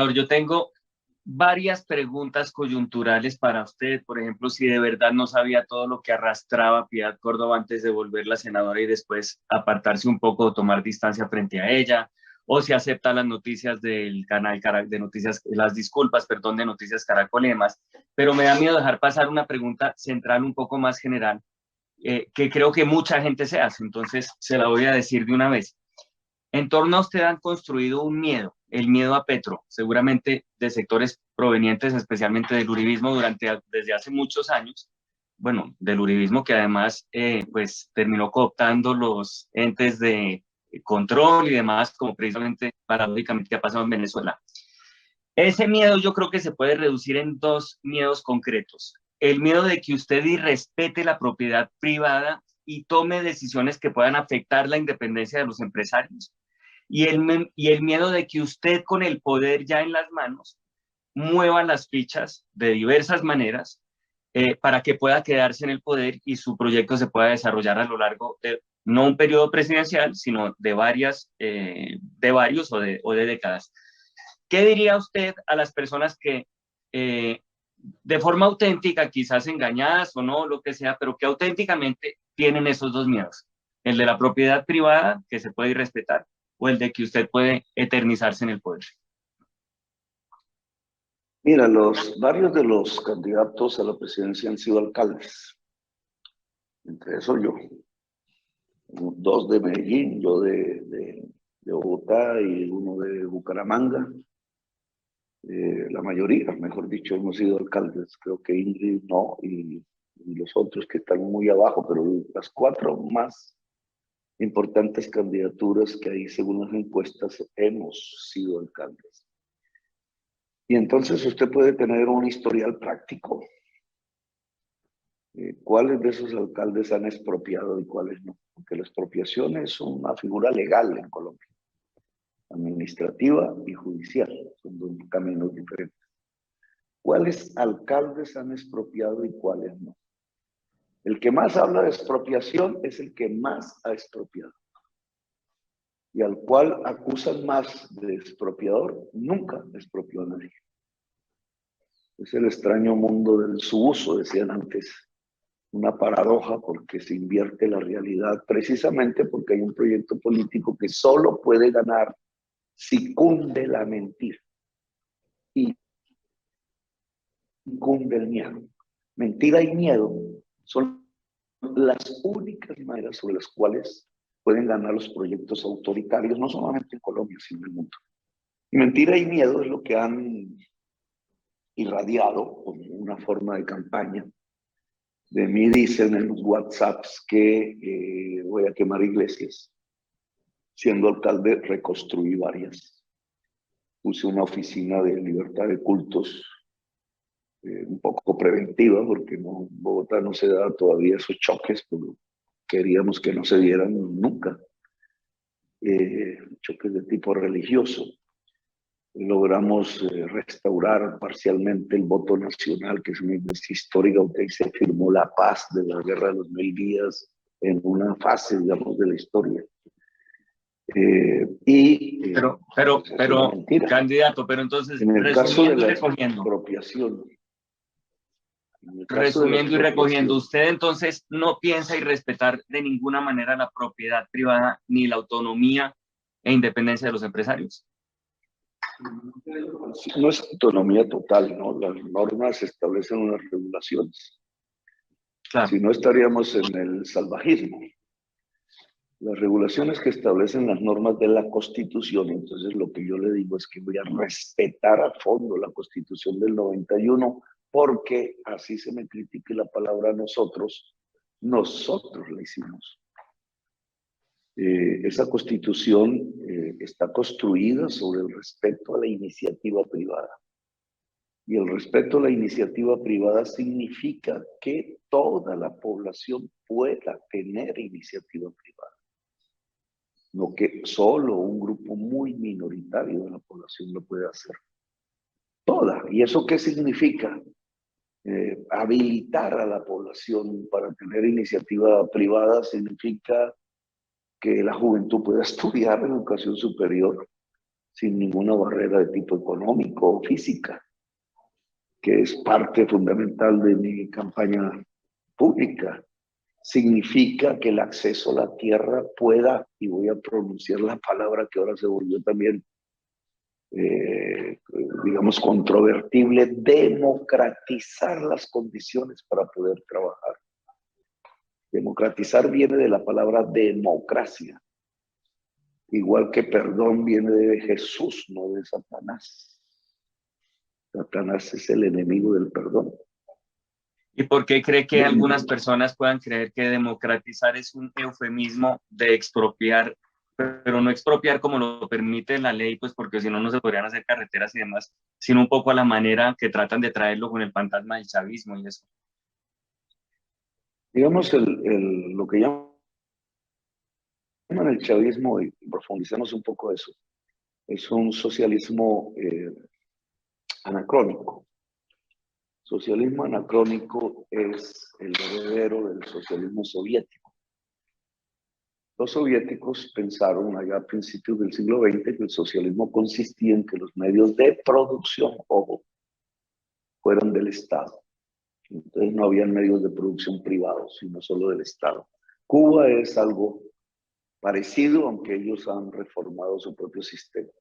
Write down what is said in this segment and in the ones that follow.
Senador, yo tengo varias preguntas coyunturales para usted. Por ejemplo, si de verdad no sabía todo lo que arrastraba Piedad Córdoba antes de volverla senadora y después apartarse un poco o tomar distancia frente a ella, o si acepta las noticias del canal de noticias, las disculpas, perdón, de Noticias Caracol y demás. Pero me da miedo dejar pasar una pregunta central un poco más general, que creo que mucha gente se hace, entonces se la voy a decir de una vez. En torno a usted han construido un miedo, el miedo a Petro, seguramente de sectores provenientes especialmente del uribismo desde hace muchos años, bueno, del uribismo que además pues terminó cooptando los entes de control y demás, como precisamente paradójicamente ha pasado en Venezuela. Ese miedo yo creo que se puede reducir en dos miedos concretos. El miedo de que usted irrespete la propiedad privada y tome decisiones que puedan afectar la independencia de los empresarios. Y el miedo de que usted con el poder ya en las manos mueva las fichas de diversas maneras para que pueda quedarse en el poder y su proyecto se pueda desarrollar a lo largo de no un periodo presidencial, sino de varios o de décadas. ¿Qué diría usted a las personas que de forma auténtica, quizás engañadas o no, lo que sea, pero que auténticamente tienen esos dos miedos? El de la propiedad privada, que se puede respetar, o el de que usted puede eternizarse en el poder. Mira, varios de los candidatos a la presidencia han sido alcaldes, entre eso yo. Dos de Medellín, yo de Bogotá y uno de Bucaramanga. La mayoría, mejor dicho, hemos sido alcaldes. Creo que Ingrid no, y los otros que están muy abajo, pero las cuatro más importantes candidaturas que hay según las encuestas hemos sido alcaldes. Y entonces usted puede tener un historial práctico. ¿Cuáles de esos alcaldes han expropiado y cuáles no? Porque la expropiación es una figura legal en Colombia, administrativa y judicial, son dos caminos diferentes. ¿Cuáles alcaldes han expropiado y cuáles no? El que más habla de expropiación es el que más ha expropiado. Y al cual acusan más de expropiador, nunca expropió a nadie. Es el extraño mundo del subuso, decían antes. Una paradoja porque se invierte la realidad precisamente porque hay un proyecto político que solo puede ganar si cunde la mentira y cunde el miedo. Mentira y miedo son las únicas maneras sobre las cuales pueden ganar los proyectos autoritarios, no solamente en Colombia, sino en el mundo. Y mentira y miedo es lo que han irradiado como una forma de campaña. De mí dicen en los WhatsApps que voy a quemar iglesias. Siendo alcalde reconstruí varias. Puse una oficina de libertad de cultos un poco preventiva porque no, en Bogotá no se da todavía esos choques, pero queríamos que no se dieran nunca. Choques de tipo religioso. Logramos restaurar parcialmente el voto nacional, que es una iglesia histórica, donde se firmó la paz de la Guerra de los 1000 días en una fase, digamos, de la historia. Pero, candidato, pero entonces, en el caso de la recogiendo. Expropiación. Resumiendo y recogiendo, usted entonces no piensa irrespetar de ninguna manera la propiedad privada ni la autonomía e independencia de los empresarios. No es autonomía total, ¿no? Las normas establecen unas regulaciones. Claro. Si no, estaríamos en el salvajismo. Las regulaciones que establecen las normas de la Constitución, entonces lo que yo le digo es que voy a respetar a fondo la Constitución del 91, porque así se me critique la palabra nosotros la hicimos. Esa Constitución está construida sobre el respeto a la iniciativa privada. Y el respeto a la iniciativa privada significa que toda la población pueda tener iniciativa privada. No que solo un grupo muy minoritario de la población lo puede hacer. Toda. ¿Y eso qué significa? Habilitar a la población para tener iniciativa privada significa que la juventud pueda estudiar en educación superior, sin ninguna barrera de tipo económico o física, que es parte fundamental de mi campaña pública. Significa que el acceso a la tierra pueda, y voy a pronunciar la palabra que ahora se volvió también, digamos, controvertible, democratizar las condiciones para poder trabajar. Democratizar viene de la palabra democracia, igual que perdón viene de Jesús, no de Satanás. Satanás es el enemigo del perdón. ¿Y por qué cree que algunas personas puedan creer que democratizar es un eufemismo de expropiar, pero no expropiar como lo permite la ley, pues porque si no, no se podrían hacer carreteras y demás, sino un poco a la manera que tratan de traerlo con el fantasma del chavismo y eso? Digamos, lo que llaman el chavismo, y profundicemos un poco eso, es un socialismo anacrónico. Socialismo anacrónico es el heredero del socialismo soviético. Los soviéticos pensaron allá a principios del siglo XX que el socialismo consistía en que los medios de producción, ojo, fueran del Estado. Entonces no había medios de producción privados, sino solo del Estado. Cuba es algo parecido, aunque ellos han reformado su propio sistema.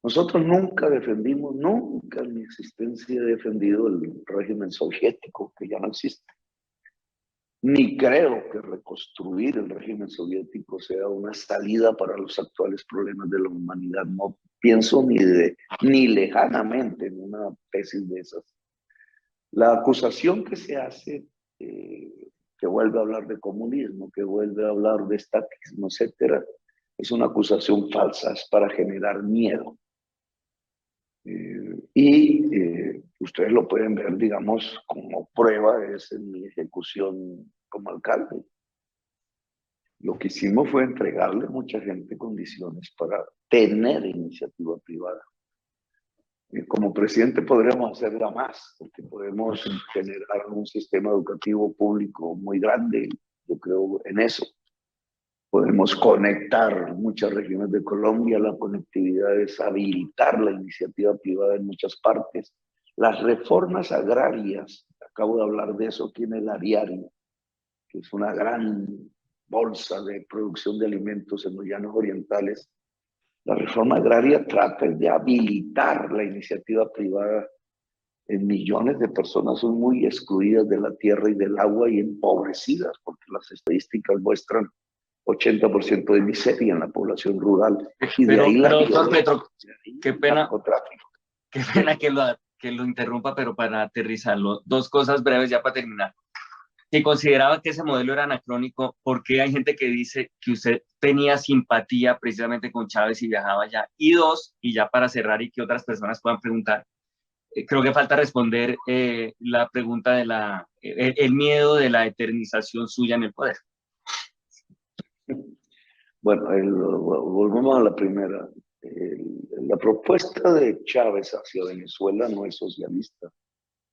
Nosotros nunca defendimos, nunca en mi existencia he defendido el régimen soviético, que ya no existe. Ni creo que reconstruir el régimen soviético sea una salida para los actuales problemas de la humanidad. No pienso ni lejanamente en una tesis de esas. La acusación que se hace, que vuelve a hablar de comunismo, que vuelve a hablar de estatismo, etcétera, es una acusación falsa, es para generar miedo. Ustedes lo pueden ver, digamos, como prueba es en mi ejecución como alcalde. Lo que hicimos fue entregarle a mucha gente condiciones para tener iniciativa privada. Como presidente podremos hacerla más, porque podemos generar un sistema educativo público muy grande, yo creo en eso. Podemos conectar muchas regiones de Colombia, la conectividad es habilitar la iniciativa privada en muchas partes. Las reformas agrarias, acabo de hablar de eso aquí en el Ariario, que es una gran bolsa de producción de alimentos en los llanos orientales. La reforma agraria trata de habilitar la iniciativa privada en millones de personas son muy excluidas de la tierra y del agua y empobrecidas, porque las estadísticas muestran 80% de miseria en la población rural. Y de ahí la doctor Petro, qué pena que lo interrumpa, pero para aterrizarlo, dos cosas breves ya para terminar. Si consideraba que ese modelo era anacrónico, ¿por qué hay gente que dice que usted tenía simpatía precisamente con Chávez y viajaba allá? Y dos, y ya para cerrar y que otras personas puedan preguntar, creo que falta responder la pregunta de el miedo de la eternización suya en el poder. Bueno, volvemos a la primera. La propuesta de Chávez hacia Venezuela no es socialista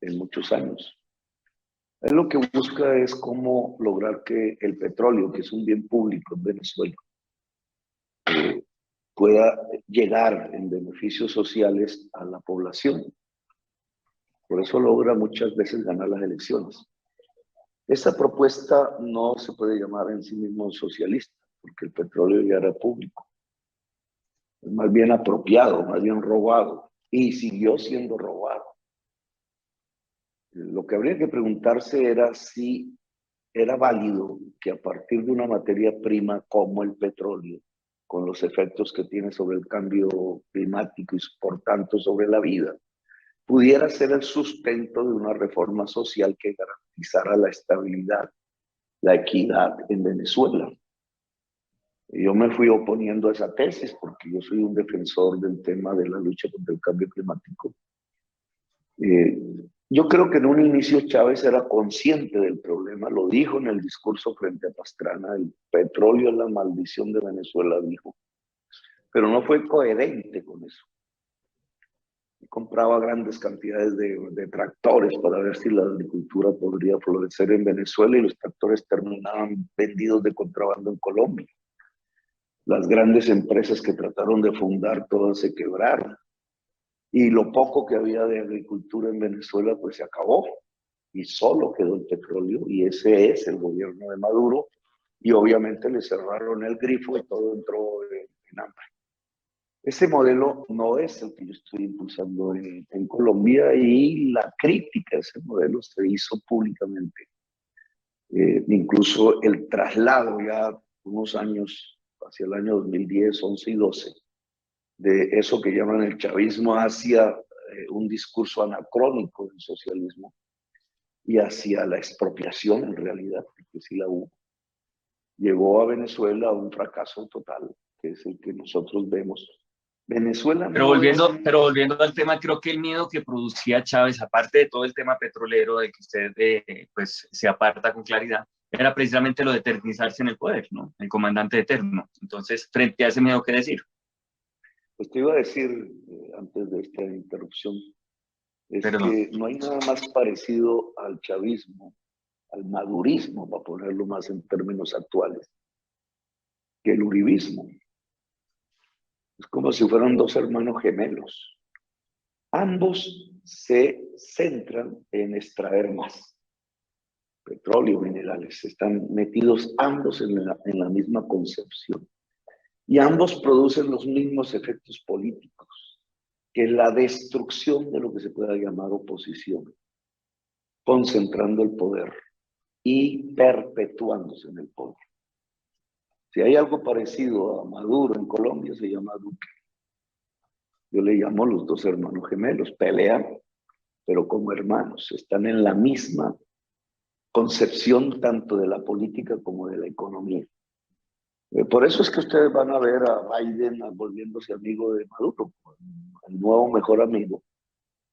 en muchos años. Él lo que busca es cómo lograr que el petróleo, que es un bien público en Venezuela, pueda llegar en beneficios sociales a la población. Por eso logra muchas veces ganar las elecciones. Esta propuesta no se puede llamar en sí mismo socialista, porque el petróleo ya era público. Es más bien apropiado, más bien robado, y siguió siendo robado. Lo que habría que preguntarse era si era válido que a partir de una materia prima como el petróleo, con los efectos que tiene sobre el cambio climático y por tanto sobre la vida, pudiera ser el sustento de una reforma social que garantizara la estabilidad, la equidad en Venezuela. Yo me fui oponiendo a esa tesis porque yo soy un defensor del tema de la lucha contra el cambio climático. Yo creo que en un inicio Chávez era consciente del problema, lo dijo en el discurso frente a Pastrana, el petróleo es la maldición de Venezuela, dijo, pero no fue coherente con eso. Compraba grandes cantidades de tractores para ver si la agricultura podría florecer en Venezuela y los tractores terminaban vendidos de contrabando en Colombia. Las grandes empresas que trataron de fundar todas se quebraron. Y lo poco que había de agricultura en Venezuela pues se acabó. Y solo quedó el petróleo, y ese es el gobierno de Maduro. Y obviamente le cerraron el grifo y todo entró en hambre. Ese modelo no es el que yo estoy impulsando en Colombia, y la crítica a ese modelo se hizo públicamente. Incluso el traslado ya unos años, hacia el año 2010, 11 y 12, de eso que llaman el chavismo hacia un discurso anacrónico del socialismo y hacia la expropiación en realidad, porque sí la hubo, llevó a Venezuela a un fracaso total, que es el que nosotros vemos. Venezuela Pero no es... volviendo al tema, creo que el miedo que producía Chávez, aparte de todo el tema petrolero, de que usted pues se aparta con claridad, era precisamente lo de eternizarse en el poder, ¿no? El comandante eterno. Entonces, frente a ese miedo, ¿qué decir? Pues te iba a decir, antes de esta interrupción, es Perdón. que no hay nada más parecido al chavismo, al madurismo, para ponerlo más en términos actuales, que el uribismo. Es como si fueran dos hermanos gemelos. Ambos se centran en extraer más petróleo, minerales. Están metidos ambos en la misma concepción. Y ambos producen los mismos efectos políticos, que es la destrucción de lo que se pueda llamar oposición, concentrando el poder y perpetuándose en el poder. Si hay algo parecido a Maduro en Colombia, se llama Duque. Yo le llamo los dos hermanos gemelos, pelean, pero como hermanos, están en la misma concepción tanto de la política como de la economía. Por eso es que ustedes van a ver a Biden volviéndose amigo de Maduro, el nuevo mejor amigo,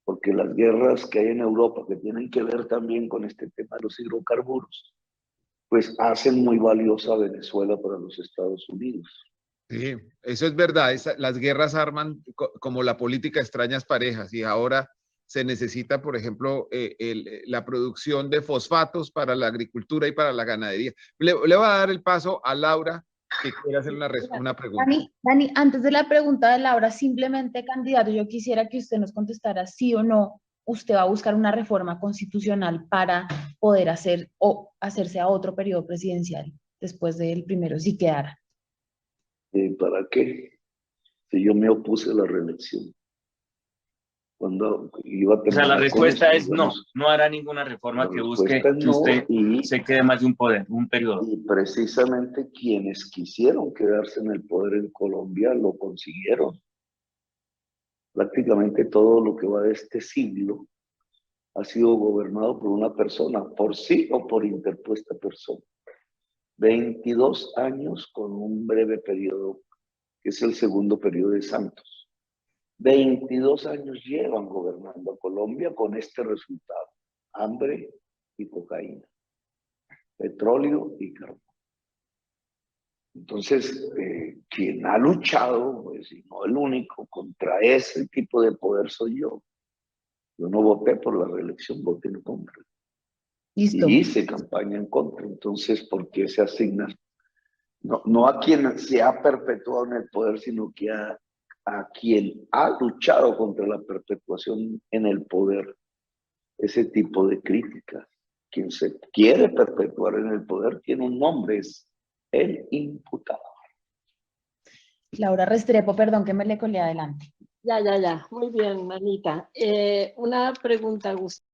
porque las guerras que hay en Europa, que tienen que ver también con este tema de los hidrocarburos, pues hacen muy valiosa a Venezuela para los Estados Unidos. Sí, eso es verdad. Las guerras arman como la política extrañas parejas, y ahora se necesita, por ejemplo, la producción de fosfatos para la agricultura y para la ganadería. Le voy a dar el paso a Laura, que quiere hacer una pregunta. Dani, antes de la pregunta de Laura, simplemente, candidato, yo quisiera que usted nos contestara sí o no, usted va a buscar una reforma constitucional para poder hacerse a otro periodo presidencial después del primero, si quedara. ¿Para qué? Si yo me opuse a la reelección. Cuando iba a O sea, la terminar respuesta con es esto, no, digamos, no hará ninguna reforma la que busque respuesta es que no, usted y se quede más de un periodo. Y precisamente quienes quisieron quedarse en el poder en Colombia lo consiguieron. Prácticamente todo lo que va de este siglo ha sido gobernado por una persona, por sí o por interpuesta persona. 22 años con un breve periodo, que es el segundo periodo de Santos. 22 años llevan gobernando a Colombia con este resultado: hambre y cocaína, petróleo y carbón. Entonces, quien ha luchado, pues, y no el único, contra ese tipo de poder soy yo. Yo no voté por la reelección, voté en contra. Listo. Y hice campaña en contra. Entonces, ¿por qué se asigna? No a quien se ha perpetuado en el poder, sino que a quien ha luchado contra la perpetuación en el poder, ese tipo de críticas. Quien se quiere perpetuar en el poder tiene un nombre, es el imputado. Laura Restrepo, perdón que me le colé adelante. Ya. Muy bien, Anita. Una pregunta, Gustavo.